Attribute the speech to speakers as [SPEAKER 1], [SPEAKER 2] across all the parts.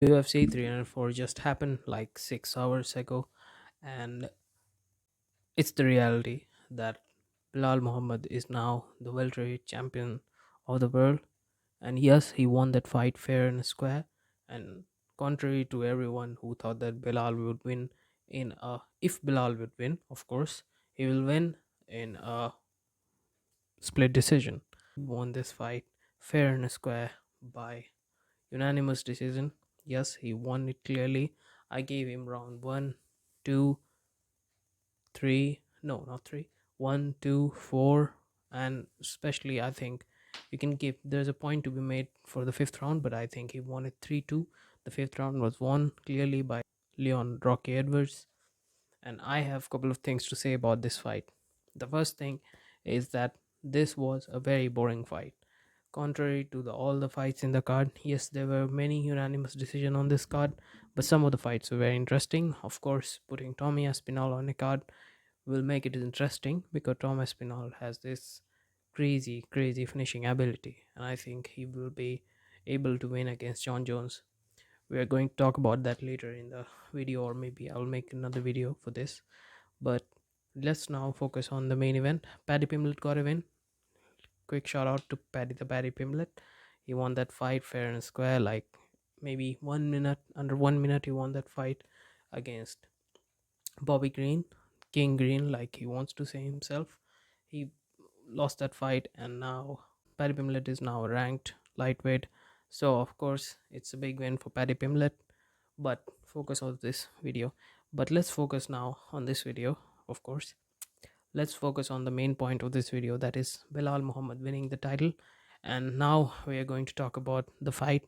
[SPEAKER 1] UFC 304 just happened like 6 hours ago, and it's the reality that Belal Muhammad is now the welterweight champion of the world. And yes, he won that fight fair and square. And contrary to everyone who thought that Belal would win if Belal would win, of course, he will win in a split decision. Won this fight fair and square by unanimous decision. Yes, he won it clearly. I gave him round one, two, three. No, not three. One, two, four, and especially I think you can give. There's a point to be made for the fifth round, but I think he won it 3-2. The fifth round was won clearly by Leon Rocky Edwards, and I have a couple of things to say about this fight. The first thing is that this was a very boring fight. Contrary to all the fights in the card, yes, there were many unanimous decision on this card, but some of the fights were very interesting. Of course, putting Tommy Aspinall on a card will make it interesting because Tom Aspinall has this crazy finishing ability, and I think he will be able to win against John Jones. We are going to talk about that later in the video, or maybe I'll make another video for this. But let's now focus on the main event. Paddy Pimblett got a win. Quick shout out to Paddy Pimblett. He won that fight fair and square, like maybe 1 minute, under 1 minute, he won that fight against Bobby Green, King Green, like he wants to say himself. He lost that fight, and now Paddy Pimblett is now ranked lightweight. So of course, it's a big win for Paddy Pimblett. But focus on this video. But let's focus now on this video. Of course, let's focus on the main point of this video, that is Belal Muhammad winning the title. And now we are going to talk about the fight.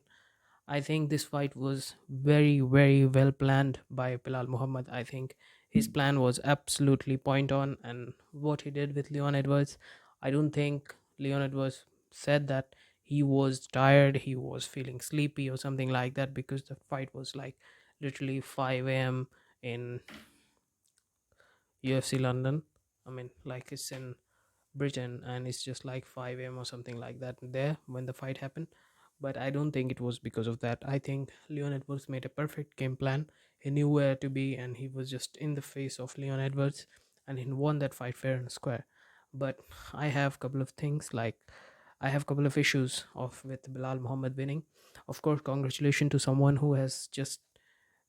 [SPEAKER 1] I think this fight was very well planned by Bilal Muhammad. I think his plan was absolutely point on, and what he did with Leon Edwards, I don't think Leon Edwards said that he was tired, he was feeling sleepy or something like that, because the fight was like literally 5 a.m. in UFC London. I mean, like it's in Britain, and it's just like 5 a.m. or something like that there when the fight happened. But I don't think it was because of that. I think Leon Edwards made a perfect game plan. He knew where to be, and he was just in the face of Leon Edwards, and he won that fight fair and square. But I have a couple of things, like I have a couple of issues of with Bilal Muhammad winning. Of course, congratulations to someone who has just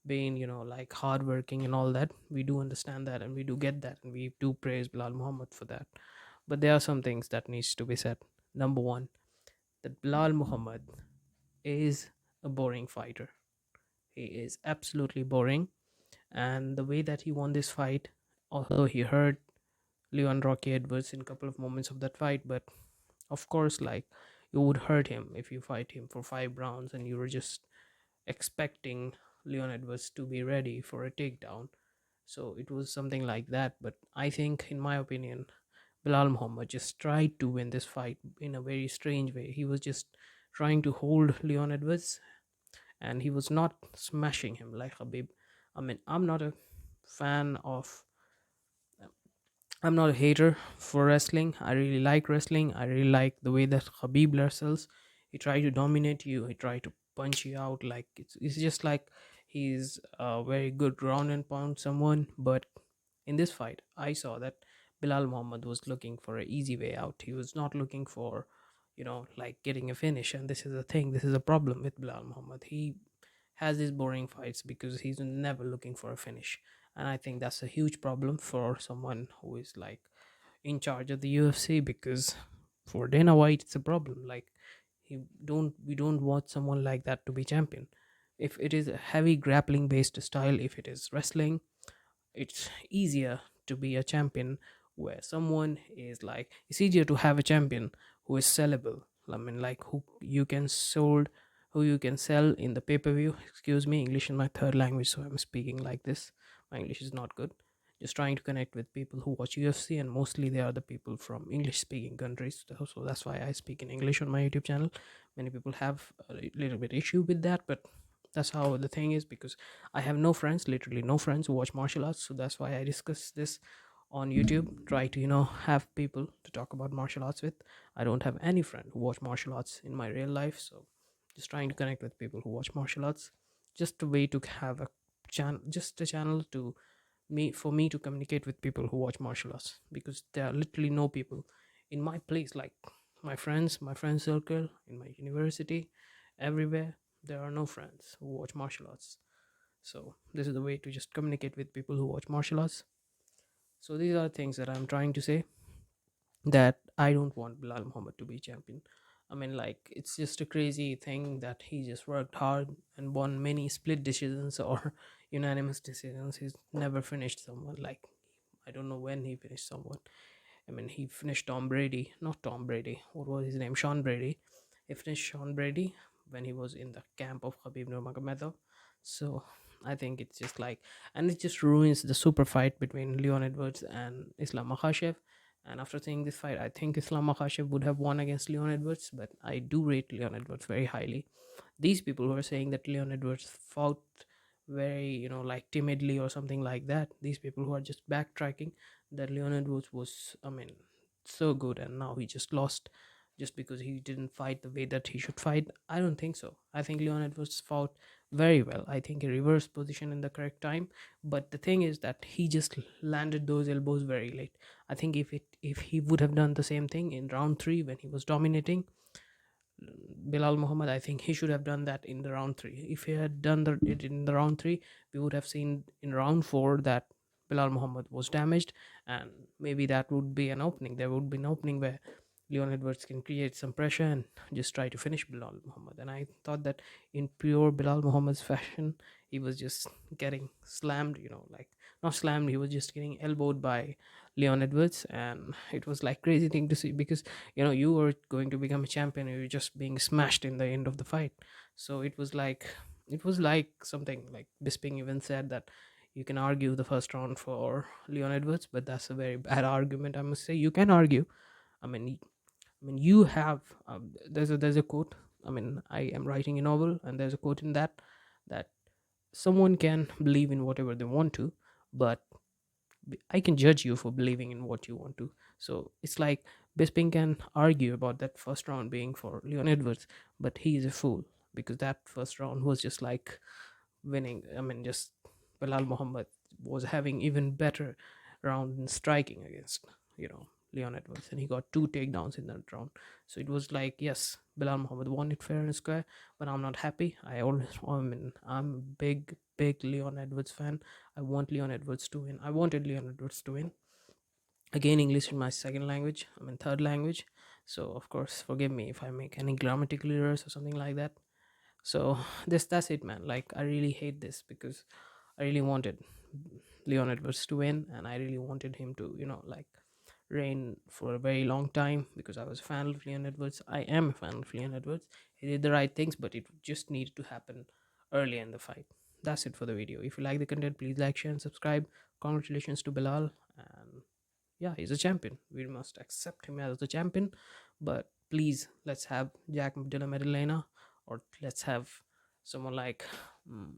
[SPEAKER 1] been, like hardworking and all that. We do understand that, and we do get that, and we do praise Bilal Muhammad for that. But there are some things that needs to be said. Number one, that Bilal Muhammad is a boring fighter. He is absolutely boring, and the way that he won this fight, although he hurt Leon Rocky Edwards in a couple of moments of that fight, but of course, like, you would hurt him if you fight him for 5 rounds and you were just expecting Leon Edwards to be ready for a takedown. So it was something like that. But I think, in my opinion, Bilal Muhammad just tried to win this fight in a very strange way. He was just trying to hold Leon Edwards, and he was not smashing him like Habib. I mean, fan of I'm not a hater for wrestling. I really like wrestling. I really like the way that Habib wrestles. He tried to dominate you. He tried to punch you out. Like it's just like he's a very good ground and pound someone. But in this fight, I saw that Bilal Muhammad was looking for an easy way out. He was not looking for, like getting a finish. And this is the thing. This is a problem with Bilal Muhammad. He has these boring fights because he's never looking for a finish. And I think that's a huge problem for someone who is like in charge of the UFC, because for Dana White it's a problem. Like, we don't want someone like that to be champion. If it is a heavy grappling based style, if it is wrestling, it's easier to be a champion, where someone is like, it's easier to have a champion who is sellable. I mean, like, who you can sell in the pay-per-view. Excuse me, English is my third language, so I'm speaking like this. My English is not good. Just trying to connect with people who watch UFC, and mostly they are the people from English speaking countries, so that's why I speak in English on my YouTube channel. Many people have a little bit issue with that, but that's how the thing is, because I have no friends, literally no friends who watch martial arts. So that's why I discuss this on YouTube. Try to, have people to talk about martial arts with. I don't have any friend who watch martial arts in my real life. So just trying to connect with people who watch martial arts. just a way to have a just a channel to me for me to communicate with people who watch martial arts, because there are literally no people in my place, like my friend circle in my university, everywhere. There are no friends who watch martial arts. So this is the way to just communicate with people who watch martial arts. So these are things that I'm trying to say, that I don't want Bilal Muhammad to be champion. I mean, like, it's just a crazy thing that he just worked hard and won many split decisions or unanimous decisions. He's never finished someone. Like, I don't know when he finished someone. I mean, he finished Tom Brady, not Tom Brady. What was his name? Sean Brady. He finished Sean Brady when he was in the camp of Khabib Nurmagomedov. So I think it's just like, and it just ruins the super fight between Leon Edwards and Islam Makhachev. And after seeing this fight, I think Islam Makhachev would have won against Leon Edwards, but I do rate Leon Edwards very highly. These people who are saying that Leon Edwards fought very, like timidly or something like that, these people who are just backtracking that Leon Edwards was, I mean, so good and now he just lost just because he didn't fight the way that he should fight. I don't think so. I think Leon Edwards fought very well. I think he reversed position in the correct time. But the thing is that he just landed those elbows very late. I think if he would have done the same thing in round three when he was dominating, Belal Muhammad, I think he should have done that in the round three. If he had done it in the round three, we would have seen in round four that Belal Muhammad was damaged, and maybe that would be an opening. There would be an opening where Leon Edwards can create some pressure and just try to finish Bilal Muhammad. And I thought that in pure Bilal Muhammad's fashion, he was just getting slammed, like not slammed, he was just getting elbowed by Leon Edwards. And it was like crazy thing to see, because you were going to become a champion and you're just being smashed in the end of the fight. So it was like something like Bisping even said that you can argue the first round for Leon Edwards, but that's a very bad argument, I must say. You can argue. I mean, you have there's a quote. I mean, I am writing a novel, and there's a quote in that someone can believe in whatever they want to, but I can judge you for believing in what you want to. So it's like Bisping can argue about that first round being for Leon Edwards, but he is a fool, because that first round was just like winning. I mean, just Bilal Muhammad was having even better round in striking against, Leon Edwards, and he got two takedowns in that round. So it was like, yes, Bilal Muhammad won it fair and square, but I'm not happy. I'm a big Leon Edwards fan. I want Leon Edwards to win. I wanted Leon Edwards to win. Again, English is my second language. I mean, third language. So of course, forgive me if I make any grammatical errors or something like that. So that's it, man. Like, I really hate this because I really wanted Leon Edwards to win, and I really wanted him to, like, reign for a very long time, because I was a fan of Leon Edwards. I am a fan of Leon Edwards. He did the right things, but it just needed to happen early in the fight. That's it for the video. If you like the content, please like, share, and subscribe. Congratulations to Bilal, and yeah, he's a champion. We must accept him as the champion. But please, let's have Jack Della Maddalena, or let's have someone like mm,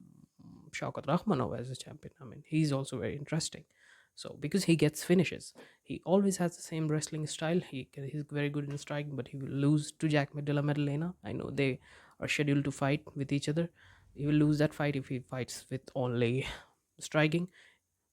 [SPEAKER 1] Shaukat Rahmanov as a champion. I mean, he's also very interesting. So because he gets finishes, he always has the same wrestling style. He's very good in striking, but he will lose to Jack Della Maddalena. I know they are scheduled to fight with each other. He will lose that fight if he fights with only striking.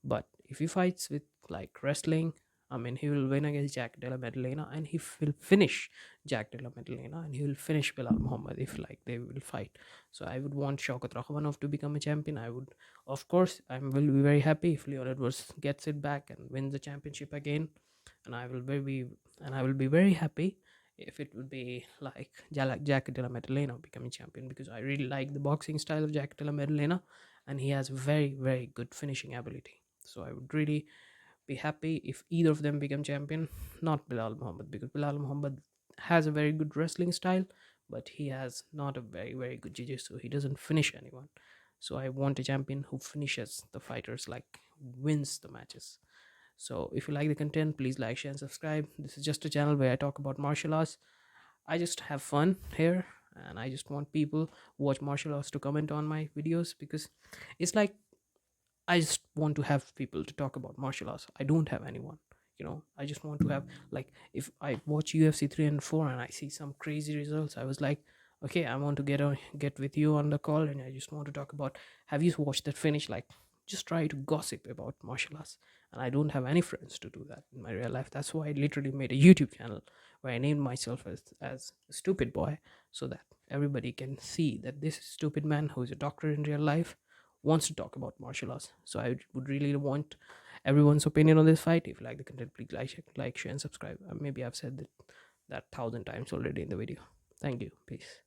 [SPEAKER 1] But if he fights with like wrestling, I mean, he will win against Jack Della Maddalena, and he will finish Jack Della Maddalena, and he will finish Bilal Muhammad if like they will fight. So I would want Shaukat Rahmanov to become a champion. I would, of course, I will be very happy if Leon Edwards gets it back and wins the championship again, and I will be very happy if it would be like Jack Della Maddalena becoming champion, because I really like the boxing style of Jack Della Maddalena, and he has very good finishing ability. So I would really be happy if either of them become champion, not Bilal Muhammad, because Bilal Muhammad has a very good wrestling style, but he has not a very good jiu-jitsu. He doesn't finish anyone. So I want a champion who finishes the fighters, like wins the matches. So if you like the content, please like, share, and subscribe. This is just a channel where I talk about martial arts. I just have fun here, and I just want people who watch martial arts to comment on my videos, because it's like I just want to have people to talk about martial arts. I don't have anyone. I just want to have, like, if I watch UFC 3 and 4 and I see some crazy results, I was like, Okay, I want to get with you on the call, and I just want to talk about, have you watched that finish? Like, just try to gossip about martial arts. And I don't have any friends to do that in my real life. That's why I literally made a YouTube channel where I named myself as a stupid boy, so that everybody can see that this stupid man who is a doctor in real life wants to talk about martial arts. So I would really want everyone's opinion on this fight. If you like the content, please like, share, and subscribe. Maybe I've said that 1,000 times already in the video. Thank you. Peace.